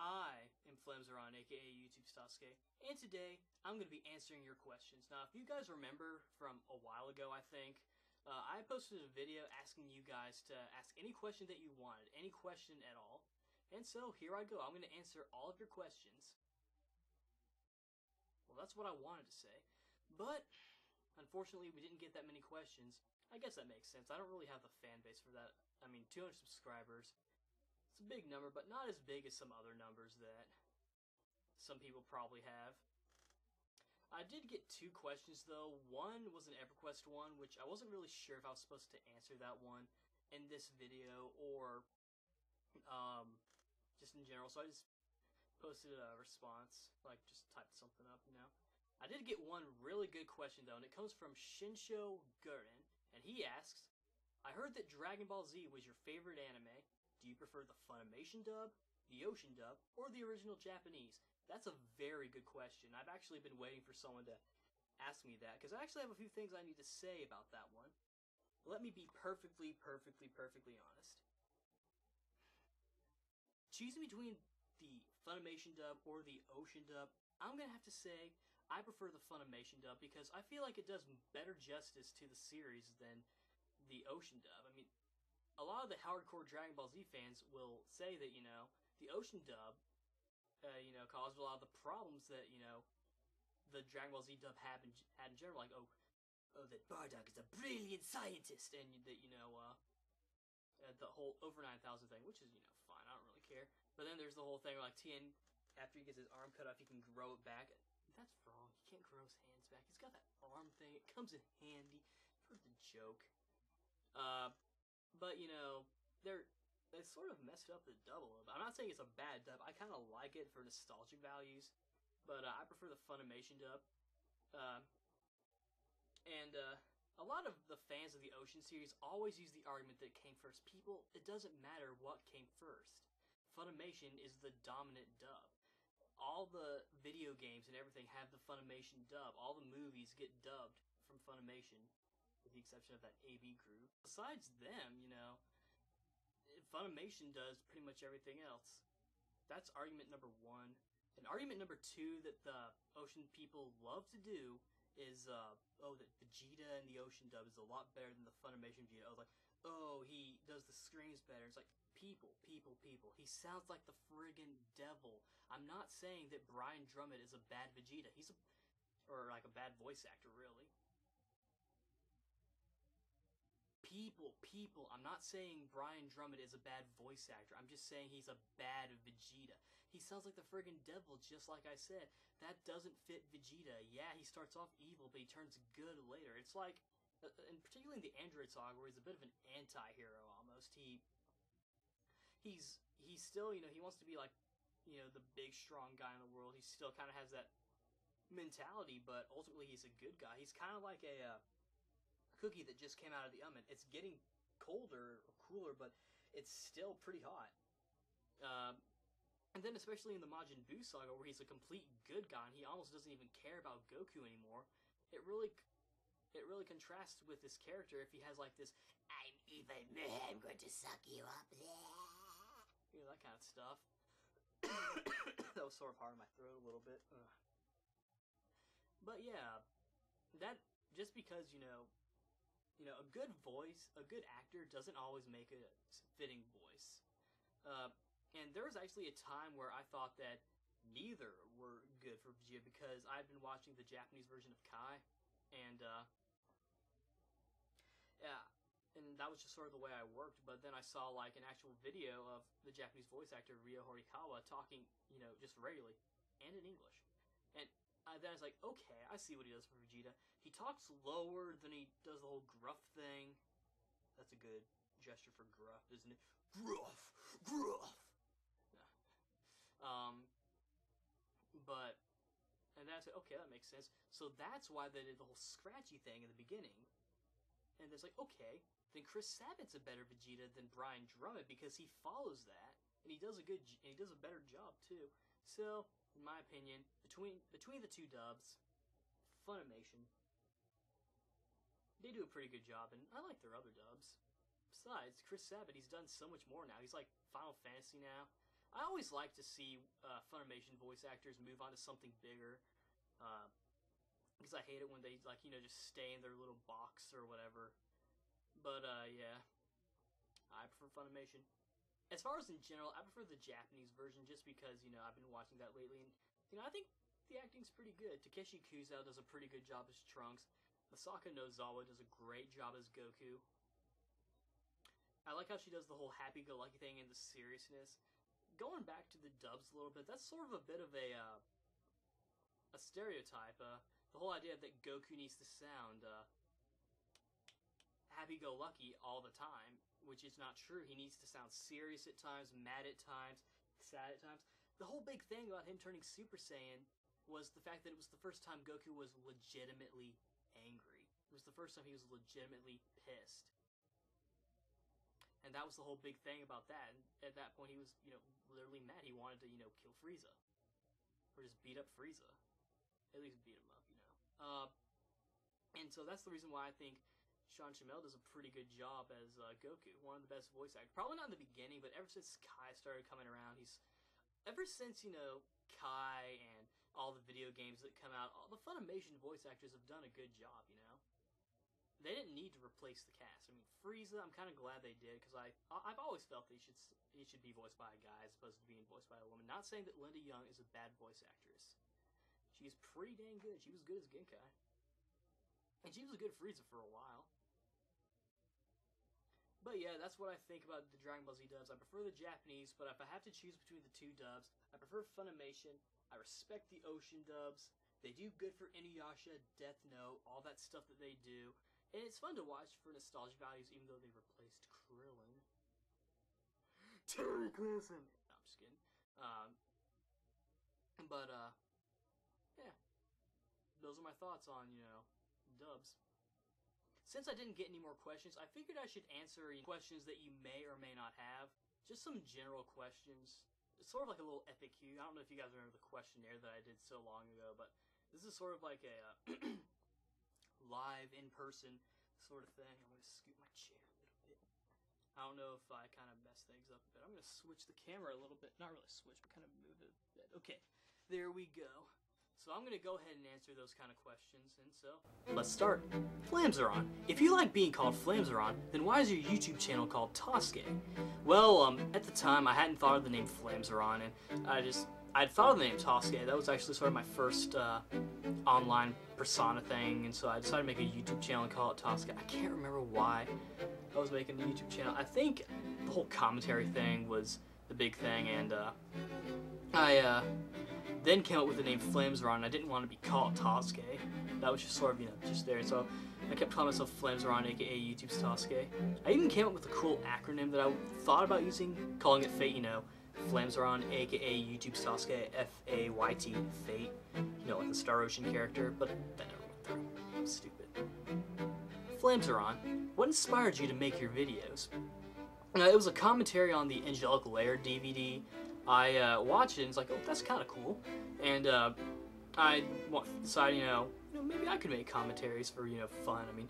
I am Flamzeron, aka YouTube's Tasuke, and today I'm going to be answering your questions. Now, if you guys remember from a while ago, I think, I posted a video asking you guys to ask any question that you wanted, any question at all. And so, here I go. I'm going to answer all of your questions. Well, that's what I wanted to say. But, unfortunately, we didn't get that many questions. I guess that makes sense. I don't really have the fan base for that. I mean, 200 subscribers. It's a big number, but not as big as some other numbers that some people probably have. I did get 2 questions, though. One was an EverQuest one, which I wasn't really sure if I was supposed to answer that one in this video or just in general, so I just posted a response, like just typed something up, you know. I did get one really good question, though, and it comes from Shinsho Gurin, and he asks, I heard that Dragon Ball Z was your favorite anime. Do you prefer the Funimation dub, the Ocean dub, or the original Japanese? That's a very good question. I've actually been waiting for someone to ask me that, because I actually have a few things I need to say about that one. Let me be perfectly honest. Choosing between the Funimation dub or the Ocean dub, I'm going to have to say I prefer the Funimation dub because I feel like it does better justice to the series than the Ocean dub. I mean, a lot of the hardcore Dragon Ball Z fans will say that, you know, the Ocean dub, caused a lot of the problems that, you know, the Dragon Ball Z dub had in general. Like, oh, that Bardock is a brilliant scientist, and that, you know, the whole over 9,000 thing, which is, you know, fine, I don't really care. But then there's the whole thing, like, Tien, after he gets his arm cut off, he can grow it back. That's wrong. He can't grow his hands back. He's got that arm thing. It comes in handy for the joke. But, you know, they sort of messed up the dub a little bit. I'm not saying it's a bad dub. I kind of like it for nostalgic values. But I prefer the Funimation dub. A lot of the fans of the Ocean series always use the argument that it came first. People, it doesn't matter what came first. Funimation is the dominant dub. All the video games and everything have the Funimation dub. All the movies get dubbed from Funimation, with the exception of that AB crew. Besides them, you know, Funimation does pretty much everything else. That's argument number 1. And argument number 2 that the Ocean people love to do is, that Vegeta in the Ocean dub is a lot better than the Funimation Vegeta. I was like, oh, he does the screams better. It's like, people. He sounds like the friggin' devil. I'm not saying that Brian Drummond is a bad Vegeta. Or like a bad voice actor, really. People. I'm not saying Brian Drummond is a bad voice actor. I'm just saying he's a bad Vegeta. He sounds like the friggin' devil, just like I said. That doesn't fit Vegeta. Yeah, he starts off evil, but he turns good later. It's like, and particularly in the Android Saga, where he's a bit of an anti-hero almost. He's still, you know, he wants to be like, you know, the big strong guy in the world. He still kind of has that mentality, but ultimately he's a good guy. He's kind of like a cookie that just came out of the oven. It's getting colder or cooler, but it's still pretty hot. And then especially in the Majin Buu saga, where he's a complete good guy and he almost doesn't even care about Goku anymore, it really contrasts with this character if he has like this, I'm evil, I'm going to suck you up, you know, that kind of stuff. That was sort of hard in my throat a little bit. Ugh. But yeah, that, just because, you know, a good voice, a good actor doesn't always make a fitting voice. And there was actually a time where I thought that neither were good for Vegeta, because I've been watching the Japanese version of Kai, and yeah, and that was just sort of the way I worked. But then I saw like an actual video of the Japanese voice actor Ryo Horikawa talking, you know, just regularly and in English, and then I was like, okay, I see what he does for Vegeta. He talks lower than he does the whole gruff thing. That's a good gesture for gruff, isn't it? Gruff! And then I said, okay, that makes sense. So that's why they did the whole scratchy thing in the beginning. And it's like, okay, then Chris Sabat's a better Vegeta than Brian Drummond, because he follows that, and he does a better job too. So, in my opinion, between the 2 dubs, Funimation, they do a pretty good job, and I like their other dubs. Besides, Chris Sabat, he's done so much more now. He's like Final Fantasy now. I always like to see Funimation voice actors move on to something bigger, because I hate it when they, like, you know, just stay in their little box or whatever. But, yeah, I prefer Funimation. As far as in general, I prefer the Japanese version just because, you know, I've been watching that lately, and, you know, I think the acting's pretty good. Takeshi Kuzo does a pretty good job as Trunks. Masako Nozawa does a great job as Goku. I like how she does the whole happy-go-lucky thing and the seriousness. Going back to the dubs a little bit, that's sort of a bit of a stereotype. The whole idea that Goku needs to sound happy-go-lucky all the time, which is not true. He needs to sound serious at times, mad at times, sad at times. The whole big thing about him turning Super Saiyan was the fact that it was the first time Goku was legitimately angry. It was the first time he was legitimately pissed. And that was the whole big thing about that. And at that point, he was, you know, literally mad. He wanted to, you know, kill Frieza. Or just beat up Frieza. At least beat him up, you know. And so that's the reason why I think Sean Chamel does a pretty good job as Goku. One of the best voice actors. Probably not in the beginning, but ever since Kai started coming around, ever since, you know, Kai and all the video games that come out, all the Funimation voice actors have done a good job, you know? They didn't need to replace the cast. I mean, Frieza, I'm kind of glad they did, because I've always felt that he should be voiced by a guy as opposed to being voiced by a woman. Not saying that Linda Young is a bad voice actress. She's pretty dang good. She was good as Genkai. And she was a good Frieza for a while. But yeah, that's what I think about the Dragon Ball Z dubs. I prefer the Japanese, but if I have to choose between the two dubs, I prefer Funimation. I respect the Ocean dubs. They do good for Inuyasha, Death Note, all that stuff that they do. And it's fun to watch for nostalgia values, even though they replaced Krillin. Terry Clason! No, I'm just kidding. Yeah. Those are my thoughts on, you know, dubs. Since I didn't get any more questions, I figured I should answer questions that you may or may not have. Just some general questions. It's sort of like a little FAQ. I don't know if you guys remember the questionnaire that I did so long ago, but this is sort of like a live, in-person sort of thing. I'm going to scoot my chair a little bit. I don't know if I kind of messed things up a bit. I'm going to switch the camera a little bit. Not really switch, but kind of move it a bit. Okay, there we go. So I'm going to go ahead and answer those kind of questions, and so let's start. Flamzeron. If you like being called Flamzeron, then why is your YouTube channel called Tasuke? Well, at the time, I hadn't thought of the name Flamzeron, and I'd thought of the name Tasuke. That was actually sort of my first online persona thing, and so I decided to make a YouTube channel and call it Tasuke. I can't remember why I was making a YouTube channel. I think the whole commentary thing was the big thing, and I then came up with the name Flamzeron, and I didn't want to be called Tasuke. That was just sort of, you know, just there. So I kept calling myself Flamzeron, aka YouTube's Tasuke. I even came up with a cool acronym that I thought about using, calling it Fate, you know, Flamzeron, aka YouTube's Tasuke, F-A-Y-T, Fate, you know, like the Star Ocean character, but that never went through. Stupid. Flamzeron, what inspired you to make your videos? It was a commentary on the Angelic Lair DVD. I watched it and it's like, oh, that's kind of cool. And I decided, you know, maybe I could make commentaries for, you know, fun. I mean,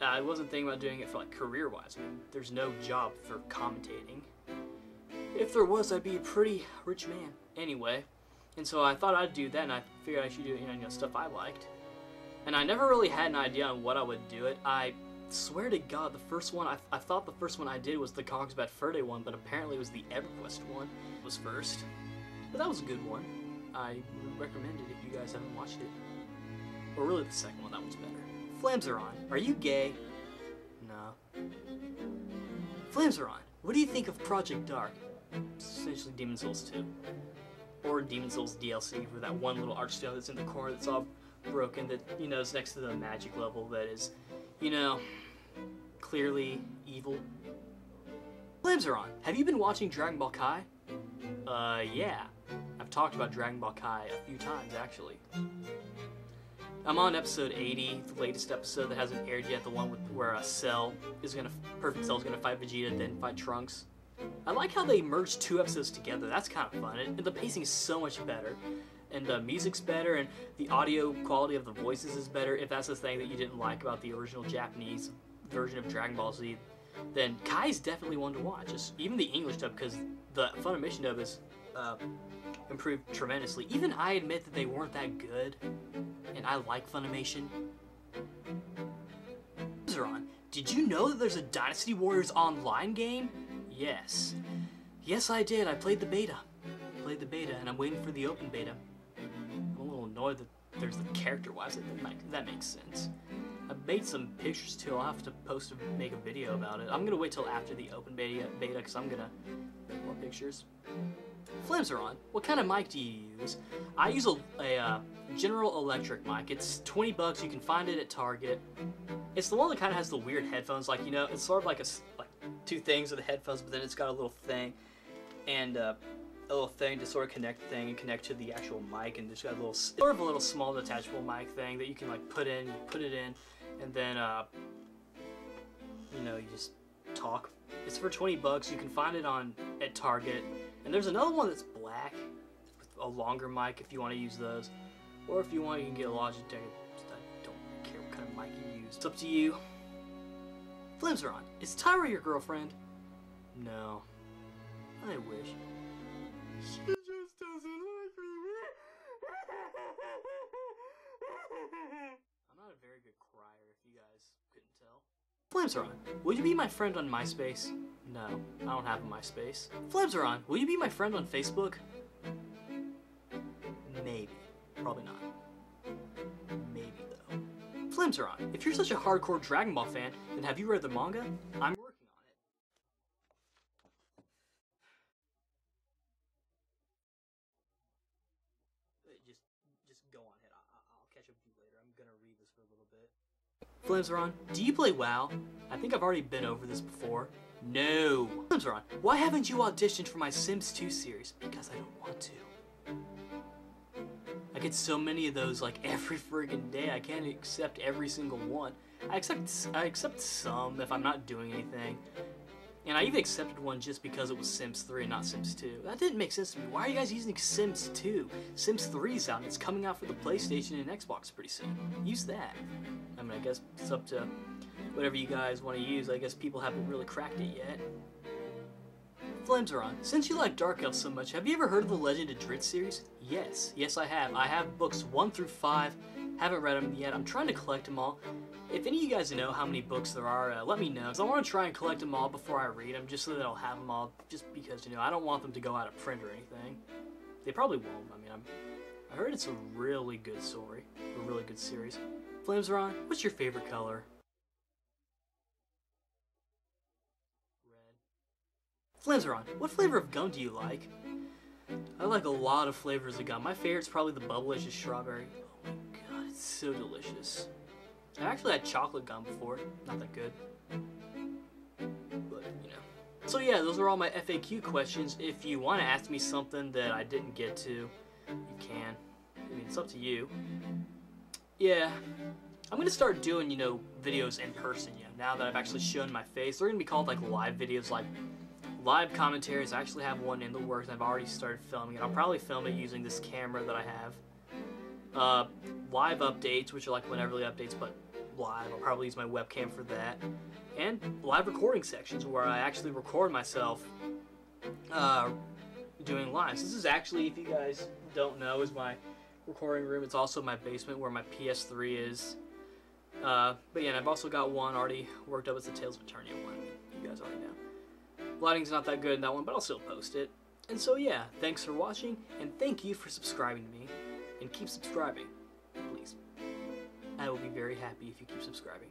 I wasn't thinking about doing it for, like, career-wise. I mean, there's no job for commentating. If there was, I'd be a pretty rich man. Anyway, and so I thought I'd do that, and I figured I should do, you know, stuff I liked. And I never really had an idea on what I would do it. I swear to God, the first one, I thought the first one I did was the Cogsbat Ferde one, but apparently it was the EverQuest one was first. But that was a good one. I would recommend it if you guys haven't watched it. Or really the second one, that one's better. Flamzeron, are you gay? No. Flamzeron, what do you think of Project Dark? It's essentially Demon Souls 2. Or Demon Souls DLC for that one little archstone that's in the corner that's all broken, that, you know, is next to the magic level that is, you know, clearly evil. Flamzeron, have you been watching Dragon Ball Kai? Yeah. I've talked about Dragon Ball Kai a few times, actually. I'm on episode 80, the latest episode that hasn't aired yet, the one where Perfect Cell's gonna fight Vegeta, then fight Trunks. I like how they merged two episodes together. That's kind of fun, and the pacing is so much better. And the music's better, and the audio quality of the voices is better, if that's the thing that you didn't like about the original Japanese version of Dragon Ball Z. then Kai's definitely one to watch. Just even the English dub, because the Funimation dub is improved tremendously. Even I admit that they weren't that good, and I like Funimation. Did you know that there's a Dynasty Warriors online game? Yes. Yes, I did. I played the beta. And I'm waiting for the open beta. I'm a little annoyed that there's the character-wise. That makes sense. I made some pictures too. I'll have to make a video about it. I'm gonna wait till after the open beta because I'm gonna make more pictures. Flames are on. What kind of mic do you use? I use a General Electric mic. It's 20 bucks. You can find it at Target. It's the one that kind of has the weird headphones. Like, you know, it's sort of like two things with the headphones, but then it's got a little thing and a little thing to sort of connect the thing and connect to the actual mic, and it's got a little small detachable mic thing that you can like put it in, and then you know, you just talk. It's for 20 bucks. You can find it at Target. And there's another one that's black with a longer mic if you want to use those. Or if you want, you can get a Logitech. I don't care what kind of mic you use. It's up to you. Flames are on. Is Tyra your girlfriend? No. I wish. She just doesn't like me. I'm not a very good crier, if you guys couldn't tell. Flames are on. Will you be my friend on MySpace? No, I don't have a MySpace. Flames are on. Will you be my friend on Facebook? Maybe. Probably not. Maybe, though. Flames are on. If you're such a hardcore Dragon Ball fan, then have you read the manga? I'm working on it. Just go on ahead. I'll catch up with you later. I'm gonna read this for a little bit. Flames are on. Do you play WoW? I think I've already been over this before. No. Flames are on. Why haven't you auditioned for my Sims 2 series? Because I don't want to. I get so many of those like every friggin' day. I can't accept every single one. I accept some if I'm not doing anything. And I even accepted one just because it was Sims 3 and not Sims 2. That didn't make sense to me. Why are you guys using Sims 2? Sims 3's out and it's coming out for the PlayStation and Xbox pretty soon. Use that. I mean, I guess it's up to whatever you guys want to use. I guess people haven't really cracked it yet. Flames are on. Since you like Dark Elves so much, have you ever heard of the Legend of Drizzt series? Yes. Yes, I have. I have books 1 through 5. Haven't read them yet. I'm trying to collect them all. If any of you guys know how many books there are, let me know. Because I want to try and collect them all before I read them, just so that I'll have them all. Just because, you know, I don't want them to go out of print or anything. They probably won't. I mean, I heard it's a really good story. A really good series. Flames are on. What's your favorite color? Red. Flames are on. What flavor of gum do you like? I like a lot of flavors of gum. My favorite's probably the Bubblicious strawberry. Oh my god, it's so delicious. I've actually had chocolate gum before. Not that good. But, you know. So yeah, those are all my FAQ questions. If you want to ask me something that I didn't get to, you can. I mean, it's up to you. Yeah. I'm going to start doing, you know, videos in person, you know, now that I've actually shown my face. They're going to be called, like, live videos, like live commentaries. I actually have one in the works. I've already started filming it. I'll probably film it using this camera that I have. Live updates, which are like whenever the updates, but live. I'll probably use my webcam for that. And live recording sections where I actually record myself doing lives. This is actually, if you guys don't know, is my recording room. It's also my basement where my PS3 is. But yeah, and I've also got one already worked up. It's the Tales of Eternia one. You guys already know. Lighting's not that good in that one, but I'll still post it. And so yeah, thanks for watching, and thank you for subscribing to me. And keep subscribing, please. I will be very happy if you keep subscribing.